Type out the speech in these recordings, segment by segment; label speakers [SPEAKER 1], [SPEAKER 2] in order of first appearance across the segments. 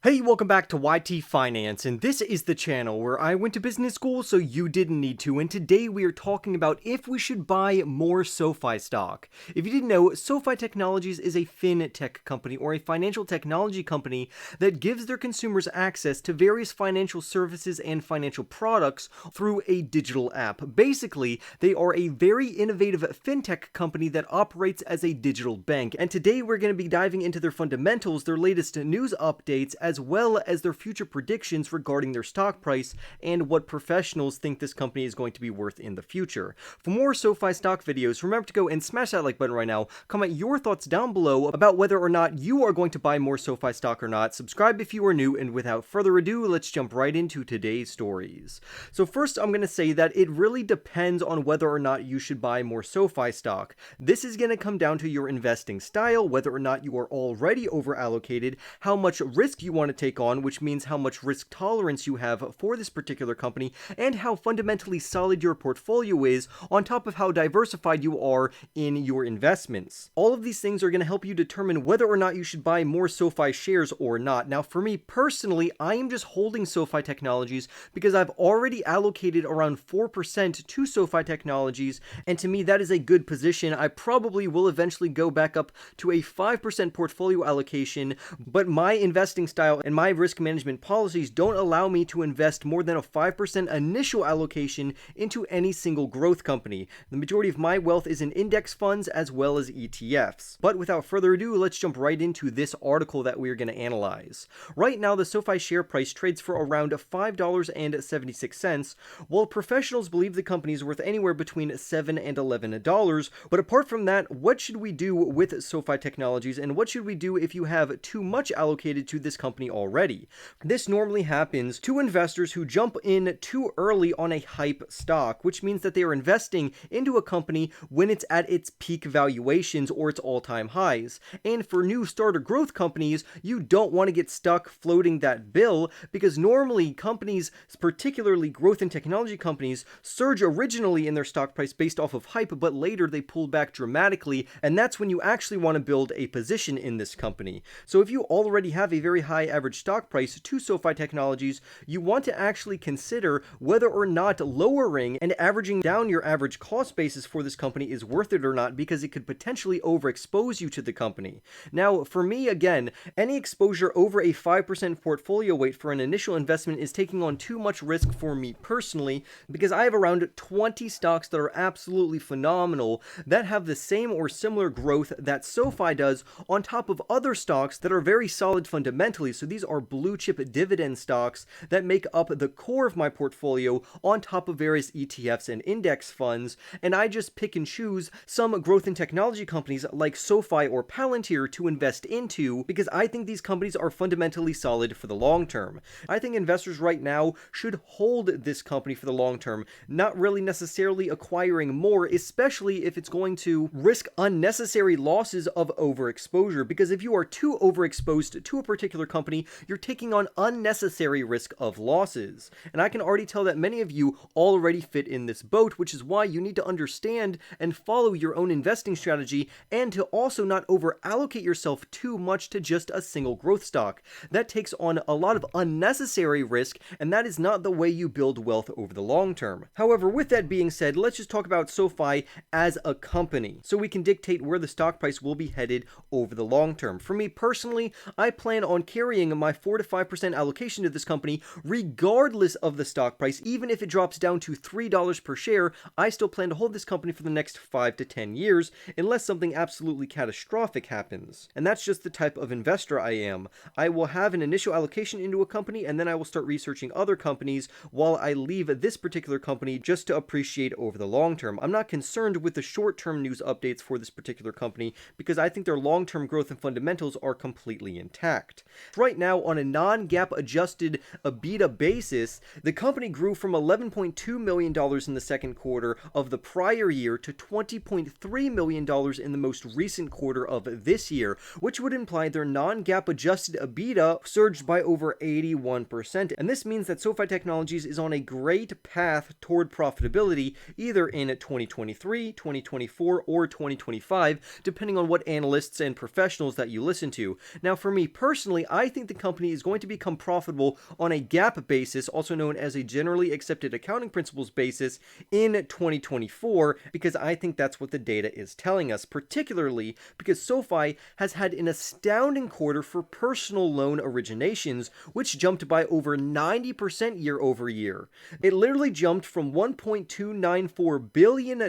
[SPEAKER 1] Hey, welcome back to YT Finance, and this is the channel where I went to business school so you didn't need to, and today we are talking about if we should buy more Sofi stock. If you didn't know, Sofi Technologies is a fintech company or a financial technology company that gives their consumers access to various financial services and financial products through a digital app. Basically, they are a very innovative fintech company that operates as a digital bank, and today we're going to be diving into their fundamentals, their latest news updates, as well as their future predictions regarding their stock price and what professionals think this company is going to be worth in the future. For more Sofi stock videos, remember to go and smash that like button right now, comment your thoughts down below about whether or not you are going to buy more Sofi stock or not, subscribe if you are new, and without further ado, let's jump right into today's stories. So first, I'm going to say that it really depends on whether or not you should buy more Sofi stock. This is going to come down to your investing style, whether or not you are already over allocated, how much risk you want to take on, which means how much risk tolerance you have for this particular company, and how fundamentally solid your portfolio is, on top of how diversified you are in your investments. All of these things are going to help you determine whether or not you should buy more Sofi shares or not. Now, for me personally, I am just holding Sofi Technologies because I've already allocated around 4% to Sofi Technologies, and to me that is a good position. I probably will eventually go back up to a 5% portfolio allocation, but my investing style and my risk management policies don't allow me to invest more than a 5% initial allocation into any single growth company. The majority of my wealth is in index funds as well as ETFs. But without further ado, let's jump right into this article that we're going to analyze. Right now, the Sofi share price trades for around $5.76, while professionals believe the company is worth anywhere between $7 and $11. But apart from that, what should we do with Sofi Technologies, and what should we do if you have too much allocated to this company already? This normally happens to investors who jump in too early on a hype stock, which means that they are investing into a company when it's at its peak valuations or its all-time highs. And for new starter growth companies, you don't want to get stuck floating that bill, because normally companies, particularly growth and technology companies, surge originally in their stock price based off of hype, but later they pull back dramatically, and that's when you actually want to build a position in this company. So if you already have a very high average stock price to Sofi Technologies, you want to actually consider whether or not lowering and averaging down your average cost basis for this company is worth it or not, because it could potentially overexpose you to the company. Now, for me, again, any exposure over a 5% portfolio weight for an initial investment is taking on too much risk for me personally, because I have around 20 stocks that are absolutely phenomenal that have the same or similar growth that Sofi does, on top of other stocks that are very solid fundamentally. So these are blue chip dividend stocks that make up the core of my portfolio, on top of various ETFs and index funds, and I just pick and choose some growth and technology companies like Sofi or Palantir to invest into, because I think these companies are fundamentally solid for the long term. I think investors right now should hold this company for the long term, not really necessarily acquiring more, especially if it's going to risk unnecessary losses of overexposure, because if you are too overexposed to a particular company, you're taking on unnecessary risk of losses. And I can already tell that many of you already fit in this boat, which is why you need to understand and follow your own investing strategy, and to also not over allocate yourself too much to just a single growth stock. That takes on a lot of unnecessary risk, and that is not the way you build wealth over the long term. However, with that being said, let's just talk about Sofi as a company, so we can dictate where the stock price will be headed over the long term. For me personally, I plan on carrying my 4 to 5% allocation to this company regardless of the stock price. Even if it drops down to $3 per share, I still plan to hold this company for the next 5 to 10 years, unless something absolutely catastrophic happens. And that's just the type of investor I am. I will have an initial allocation into a company, and then I will start researching other companies while I leave this particular company just to appreciate over the long term. I'm not concerned with the short-term news updates for this particular company, because I think their long-term growth and fundamentals are completely intact. Right now, on a non-GAAP adjusted EBITDA basis, the company grew from $11.2 million in the second quarter of the prior year to $20.3 million in the most recent quarter of this year, which would imply their non-GAAP adjusted EBITDA surged by over 81%. And this means that Sofi Technologies is on a great path toward profitability, either in 2023, 2024, or 2025, depending on what analysts and professionals that you listen to. Now, for me personally, I think the company is going to become profitable on a GAAP basis, also known as a generally accepted accounting principles basis, in 2024, because I think that's what the data is telling us, particularly because SoFi has had an astounding quarter for personal loan originations, which jumped by over 90% year over year. It literally jumped from $1.294 billion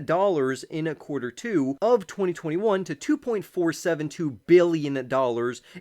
[SPEAKER 1] in quarter two of 2021 to $2.472 billion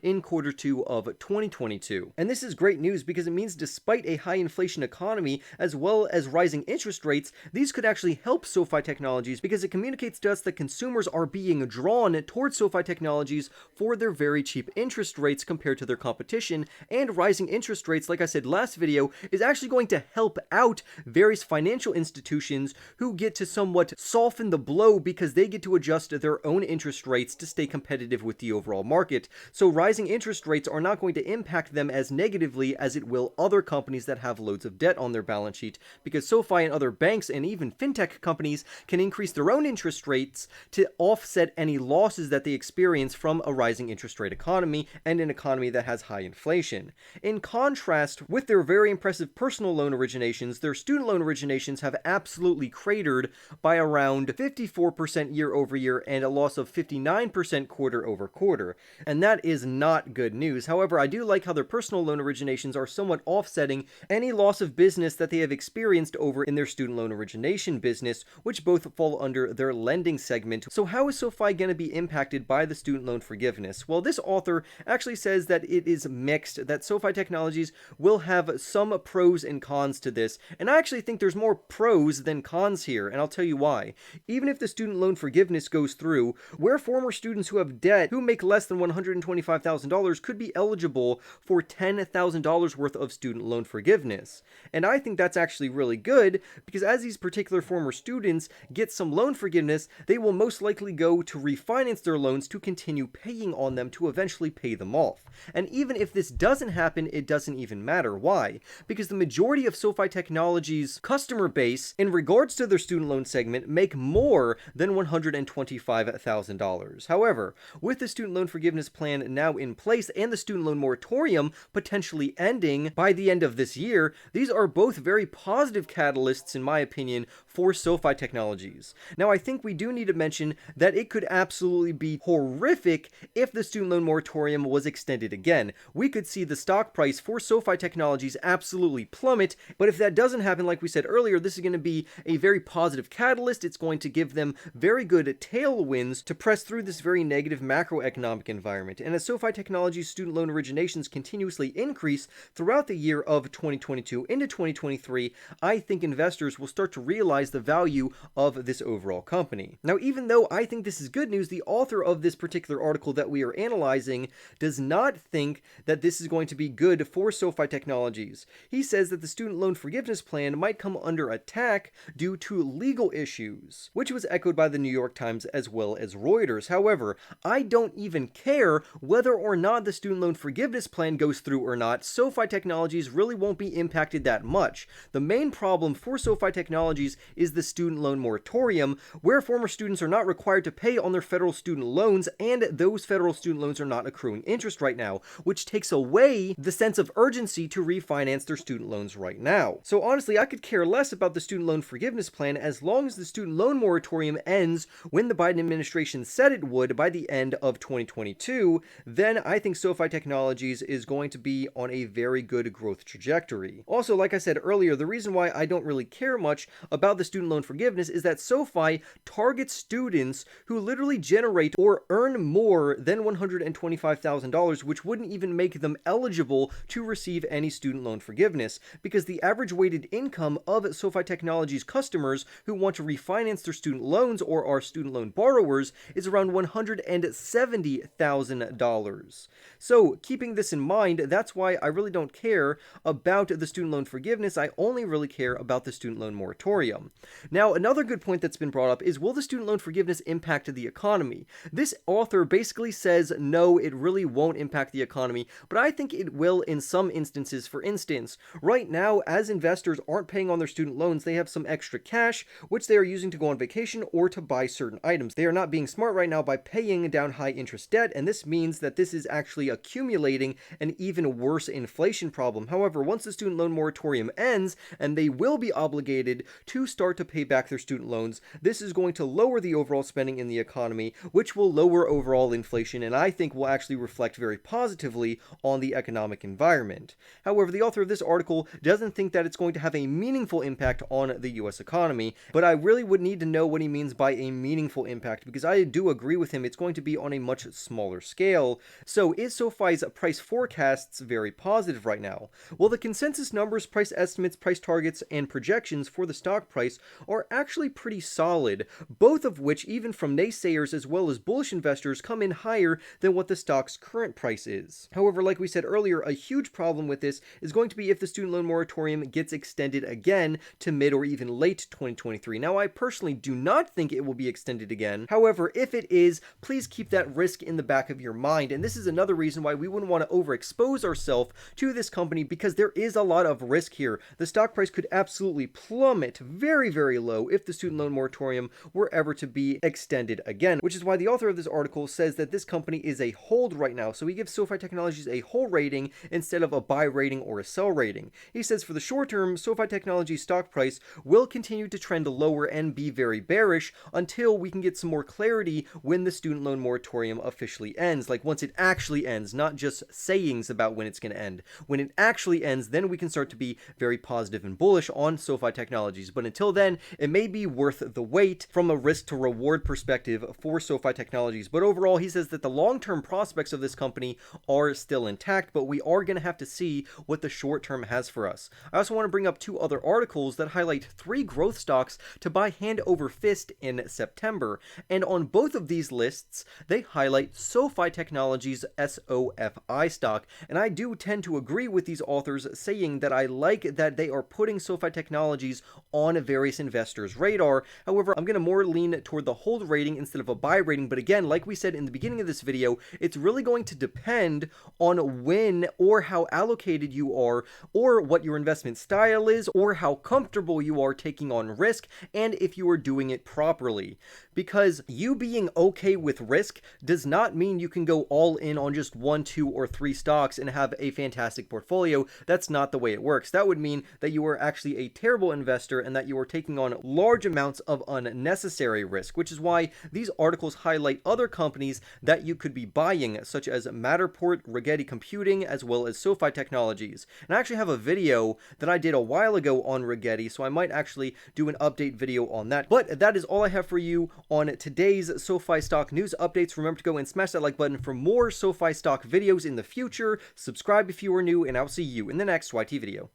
[SPEAKER 1] in quarter two of 2022. And this is great news because it means despite a high inflation economy as well as rising interest rates, these could actually help SoFi Technologies because it communicates to us that consumers are being drawn towards SoFi Technologies for their very cheap interest rates compared to their competition, and rising interest rates, like I said last video, is actually going to help out various financial institutions who get to somewhat soften the blow because they get to adjust their own interest rates to stay competitive with the overall market. So rising interest rates are not going to impact them as negatively as it will other companies that have loads of debt on their balance sheet, because SoFi and other banks and even fintech companies can increase their own interest rates to offset any losses that they experience from a rising interest rate economy and an economy that has high inflation. In contrast, with their very impressive personal loan originations, their student loan originations have absolutely cratered by around 54% year over year and a loss of 59% quarter over quarter. And that is not good news. However, I do like how their personal loan originations are somewhat offsetting any loss of business that they have experienced over in their student loan origination business, which both fall under their lending segment. So how is SoFi going to be impacted by the student loan forgiveness? Well, this author actually says that it is mixed, that SoFi Technologies will have some pros and cons to this, and I actually think there's more pros than cons here, and I'll tell you why. Even if the student loan forgiveness goes through, where former students who have debt who make less than $125,000 could be eligible for $10,000 worth of student loan forgiveness. And I think that's actually really good, because as these particular former students get some loan forgiveness, they will most likely go to refinance their loans to continue paying on them to eventually pay them off. And even if this doesn't happen, it doesn't even matter. Why? Because the majority of SoFi Technologies' customer base, in regards to their student loan segment, make more than $125,000. However, with the student loan forgiveness plan now in place and the student loan moratorium potentially ending by the end of this year, these are both very positive catalysts, in my opinion, for SoFi Technologies. Now, I think we do need to mention that it could absolutely be horrific if the student loan moratorium was extended again. We could see the stock price for SoFi Technologies absolutely plummet, but if that doesn't happen, like we said earlier, this is going to be a very positive catalyst. It's going to give them very good tailwinds to press through this very negative macroeconomic environment. And as SoFi Technologies' student loan originations continuously increase throughout the year of 2022 into 2023, I think investors will start to realize the value of this overall company. Now, even though I think this is good news, the author of this particular article that we are analyzing does not think that this is going to be good for SoFi Technologies. He says that the student loan forgiveness plan might come under attack due to legal issues, which was echoed by the New York Times as well as Reuters. However, I don't even care whether or not the student loan forgiveness plan goes through or not. SoFi Technologies really won't be impacted that much. The main problem for SoFi Technologies is the student loan moratorium, where former students are not required to pay on their federal student loans, and those federal student loans are not accruing interest right now, which takes away the sense of urgency to refinance their student loans right now. So honestly, I could care less about the student loan forgiveness plan as long as the student loan moratorium ends when the Biden administration said it would by the end of 2022. Then I think SoFi Technologies is going to be on a very good growth trajectory. Also, like I said earlier, the reason why I don't really care much about the student loan forgiveness is that SoFi targets students who literally generate or earn more than $125,000, which wouldn't even make them eligible to receive any student loan forgiveness, because the average weighted income of SoFi Technologies customers who want to refinance their student loans or are student loan borrowers is around $170,000. So keeping this in mind, that's why I really don't care about the student loan forgiveness. I only really care about the student loan moratorium. Now, another good point that's been brought up is, will the student loan forgiveness impact the economy? This author basically says no, it really won't impact the economy, but I think it will in some instances. For instance, right now, as investors aren't paying on their student loans, they have some extra cash, which they are using to go on vacation or to buy certain items. They are not being smart right now by paying down high interest debt, and this means that this is actually accumulating accumulating an even worse inflation problem. However, once the student loan moratorium ends and they will be obligated to start to pay back their student loans, this is going to lower the overall spending in the economy, which will lower overall inflation, and I think will actually reflect very positively on the economic environment. However, the author of this article doesn't think that it's going to have a meaningful impact on the US economy, but I really would need to know what he means by a meaningful impact, because I do agree with him, it's going to be on a much smaller scale. So is SoFi's price forecasts very positive right now? Well, the consensus numbers, price estimates, price targets, and projections for the stock price are actually pretty solid, both of which, even from naysayers as well as bullish investors, come in higher than what the stock's current price is. However, like we said earlier, a huge problem with this is going to be if the student loan moratorium gets extended again to mid or even late 2023. Now, I personally do not think it will be extended again. However, if it is, please keep that risk in the back of your mind. And this is another reason why we wouldn't want to overexpose ourselves to this company, because there is a lot of risk here. The stock price could absolutely plummet very, very low if the student loan moratorium were ever to be extended again, which is why the author of this article says that this company is a hold right now. So he gives Sofi Technologies a hold rating instead of a buy rating or a sell rating. He says for the short term, Sofi Technologies stock price will continue to trend lower and be very bearish until we can get some more clarity when the student loan moratorium officially ends. Like once it actually ends, not just sayings about when it's going to end. When it actually ends, then we can start to be very positive and bullish on Sofi Technologies. But until then, it may be worth the wait from a risk to reward perspective for Sofi Technologies. But overall, he says that the long-term prospects of this company are still intact, but we are going to have to see what the short term has for us. I also want to bring up two other articles that highlight 3 growth stocks to buy hand over fist in September. And on both of these lists, they highlight Sofi Technologies SOFI stock. And I do tend to agree with these authors, saying that I like that they are putting Sofi Technologies on various investors' radar. However, I'm going to more lean toward the hold rating instead of a buy rating. But again, like we said in the beginning of this video, it's really going to depend on when or how allocated you are, or what your investment style is, or how comfortable you are taking on risk, and if you are doing it properly. Because you being okay with risk does not mean you can go all in on just 1, 2, or 3 stocks and have a fantastic portfolio. That's not the way it works. That would mean that you are actually a terrible investor and that you are taking on large amounts of unnecessary risk, which is why these articles highlight other companies that you could be buying, such as Matterport, Rigetti Computing, as well as Sofi Technologies. And I actually have a video that I did a while ago on Rigetti, so I might actually do an update video on that. But that is all I have for you on today's Sofi stock news updates. Remember to go and smash that like button for more Sofi stock videos in the future. Subscribe if you are new, and I'll see you in the next YT video.